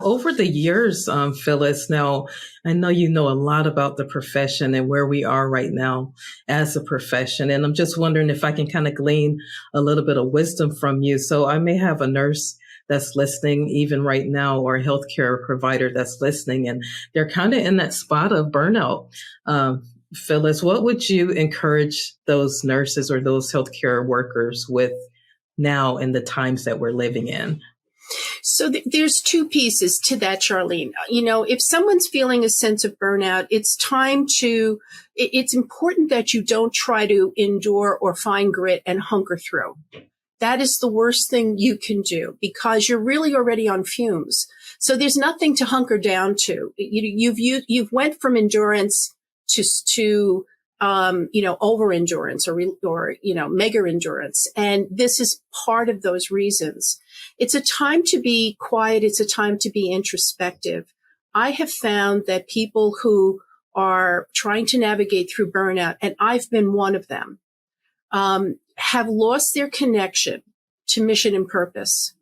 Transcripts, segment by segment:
Over the years, Phyllis, now I know you know a lot about the profession and where we are right now as a profession. And I'm just wondering if I can kind of glean a little bit of wisdom from you. So I may have a nurse that's listening even right now, or a healthcare provider that's listening, and they're kind of in that spot of burnout. Phyllis, what would you encourage those nurses or those healthcare workers with now in the times that we're living in? So there's two pieces to that, Charlene. You know, if someone's feeling a sense of burnout, it's important that you don't try to endure or find grit and hunker through. That is the worst thing you can do because you're really already on fumes. So there's nothing to hunker down to. You've went from endurance to over endurance or mega endurance. And this is part of those reasons. It's a time to be quiet. It's a time to be introspective. I have found that people who are trying to navigate through burnout, and I've been one of them, have lost their connection to mission and purpose.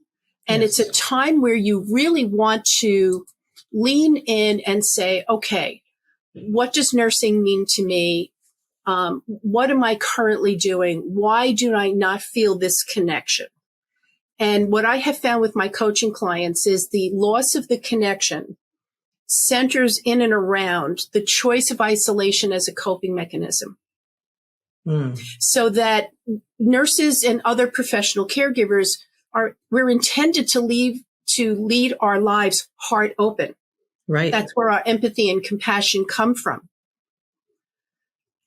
And It's a time where you really want to lean in and say, okay, what does nursing mean to me? What am I currently doing? Why do I not feel this connection? And what I have found with my coaching clients is the loss of the connection centers in and around the choice of isolation as a coping mechanism. So that nurses and other professional caregivers we're intended to lead our lives heart open. Right. That's where our empathy and compassion come from.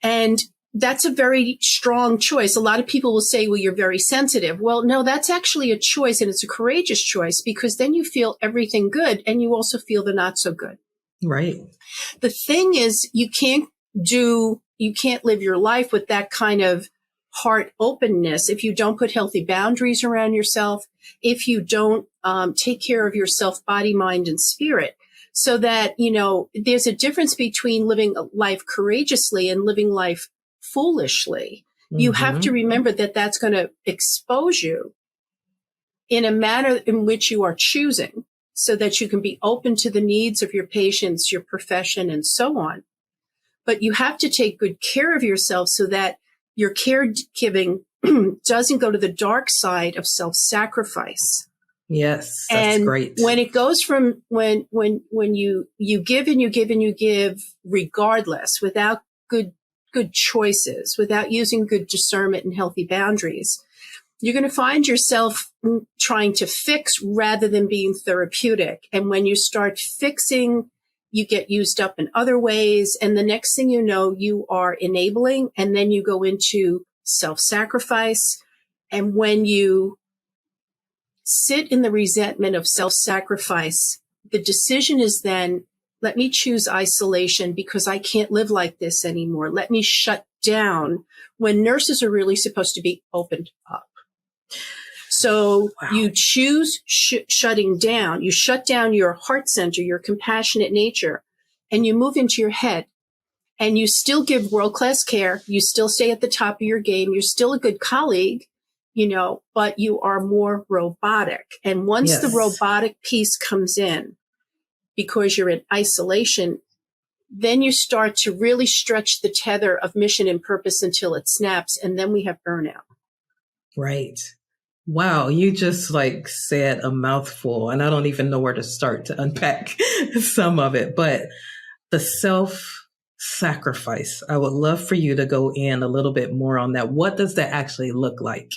And that's a very strong choice. A lot of people will say, well, you're very sensitive. Well, no, that's actually a choice, and it's a courageous choice because then you feel everything good and you also feel the not so good. Right. The thing is, you can't live your life with that kind of heart openness if you don't put healthy boundaries around yourself, if you don't take care of yourself, body, mind, and spirit. So that, there's a difference between living life courageously and living life foolishly. Mm-hmm. You have to remember that that's going to expose you in a manner in which you are choosing so that you can be open to the needs of your patients, your profession, and so on. But you have to take good care of yourself so that your caregiving doesn't go to the dark side of self-sacrifice. Yes, that's great. When it goes from when you give and you give and you give regardless, without good choices, without using good discernment and healthy boundaries, you're going to find yourself trying to fix rather than being therapeutic. And when you start fixing, you get used up in other ways. And the next thing you know, you are enabling, and then you go into self-sacrifice. And when you sit in the resentment of self-sacrifice, the decision is then, let me choose isolation because I can't live like this anymore. Let me shut down, when nurses are really supposed to be opened up. So You choose shutting down. You shut down your heart center, your compassionate nature, and you move into your head. And you still give world-class care. You still stay at the top of your game. You're still a good colleague, but you are more robotic. And once the robotic piece comes in, because you're in isolation, then you start to really stretch the tether of mission and purpose until it snaps. And then we have burnout. Right. Wow. You just said a mouthful, and I don't even know where to start to unpack some of it, but the self-sacrifice, I would love for you to go in a little bit more on that. What does that actually look like?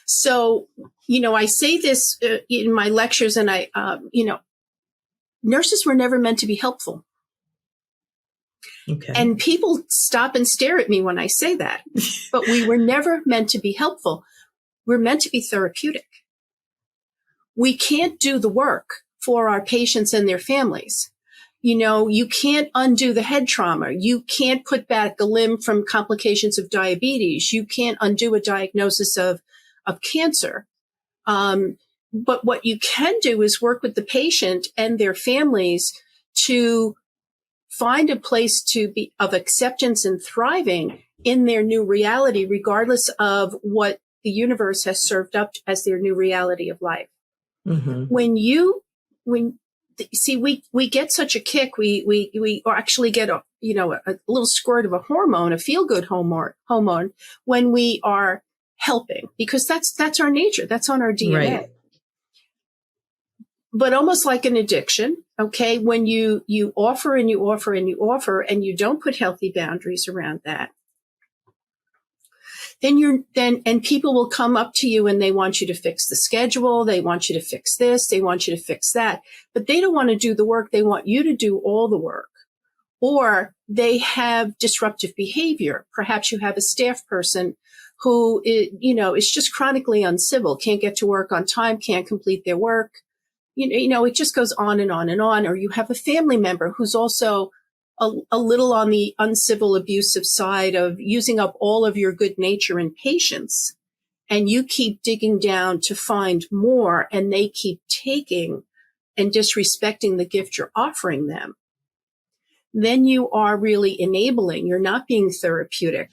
So, I say this in my lectures, and nurses were never meant to be helpful. Okay. And people stop and stare at me when I say that, but we were never meant to be helpful. We're meant to be therapeutic. We can't do the work for our patients and their families. You can't undo the head trauma. You can't put back a limb from complications of diabetes. You can't undo a diagnosis of cancer. But what you can do is work with the patient and their families to find a place to be of acceptance and thriving in their new reality, regardless of what the universe has served up as their new reality of life. Mm-hmm. When see, we get such a kick. We actually get a little squirt of a hormone, a feel good hormone when we are helping, because that's our nature. That's on our DNA. Right. But almost like an addiction, okay, when you offer and you offer and you offer and you don't put healthy boundaries around that, then people will come up to you and they want you to fix the schedule. They want you to fix this. They want you to fix that, but they don't want to do the work. They want you to do all the work. Or they have disruptive behavior. Perhaps you have a staff person who is just chronically uncivil, can't get to work on time, can't complete their work. It just goes on and on and on. Or you have a family member who's also a little on the uncivil, abusive side of using up all of your good nature and patience. And you keep digging down to find more, and they keep taking and disrespecting the gift you're offering them. Then you are really enabling. You're not being therapeutic.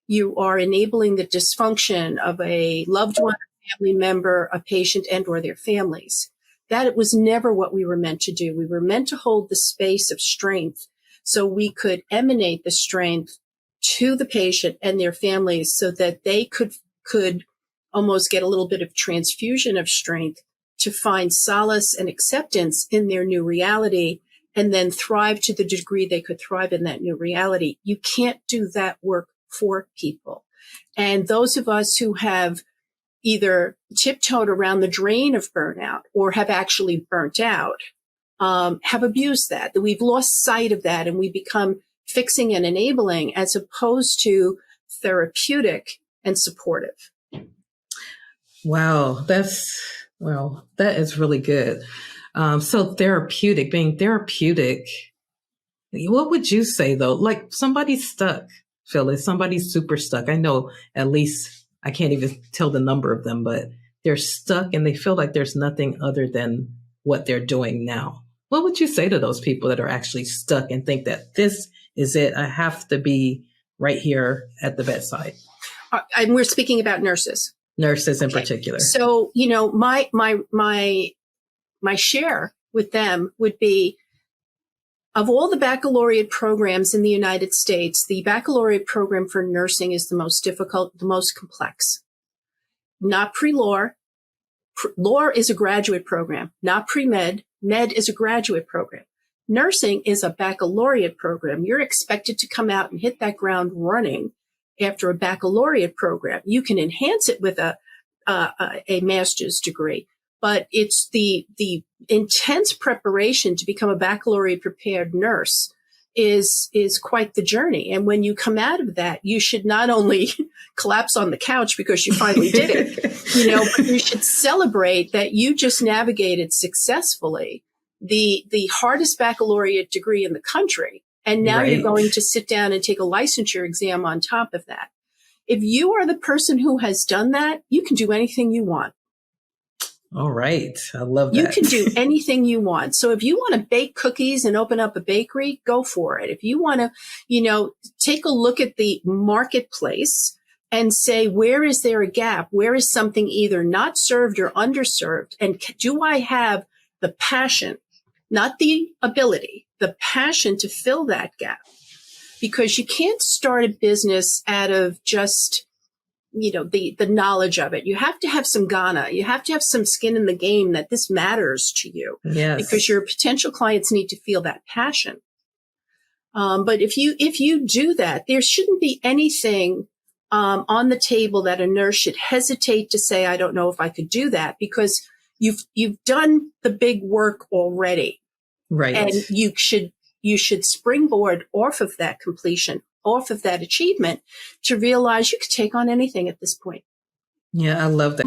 You are enabling the dysfunction of a loved one, a family member, a patient, and or their families. That it was never what we were meant to do. We were meant to hold the space of strength so we could emanate the strength to the patient and their families so that they could almost get a little bit of transfusion of strength to find solace and acceptance in their new reality and then thrive to the degree they could thrive in that new reality. You can't do that work for people. And those of us who have either tiptoed around the drain of burnout or have actually burnt out, have abused that we've lost sight of that, and we become fixing and enabling as opposed to therapeutic and supportive. Wow, that is really good. So being therapeutic, what would you say though? Like somebody's stuck, Phyllis, somebody's super stuck. I know at least, I can't even tell the number of them, but they're stuck and they feel like there's nothing other than what they're doing now. What would you say to those people that are actually stuck and think that this is it? I have to be right here at the bedside. And we're speaking about nurses. Nurses in particular. So, my share with them would be, of all the baccalaureate programs in the United States, the baccalaureate program for nursing is the most difficult, the most complex. Not pre-law. Law is a graduate program, not pre-med. Med is a graduate program. Nursing is a baccalaureate program. You're expected to come out and hit that ground running after a baccalaureate program. You can enhance it with a master's degree, but it's the intense preparation to become a baccalaureate prepared nurse is quite the journey. And when you come out of that, you should not only collapse on the couch because you finally did it, but you should celebrate that you just navigated successfully the hardest baccalaureate degree in the country. And now Right. You're going to sit down and take a licensure exam on top of that. If you are the person who has done that, you can do anything you want. All right. I love that. You can do anything you want. So if you want to bake cookies and open up a bakery, go for it. If you want to, take a look at the marketplace and say, where is there a gap? Where is something either not served or underserved? And do I have the passion, not the ability, the passion to fill that gap? Because you can't start a business out of just the knowledge of it. You have to have some ghana. You have to have some skin in the game that this matters to you. Yes. Because your potential clients need to feel that passion. But if you do that, there shouldn't be anything on the table that a nurse should hesitate to say, I don't know if I could do that, because you've done the big work already. Right. And you should springboard off of that completion, off of that achievement, to realize you could take on anything at this point. Yeah, I love that.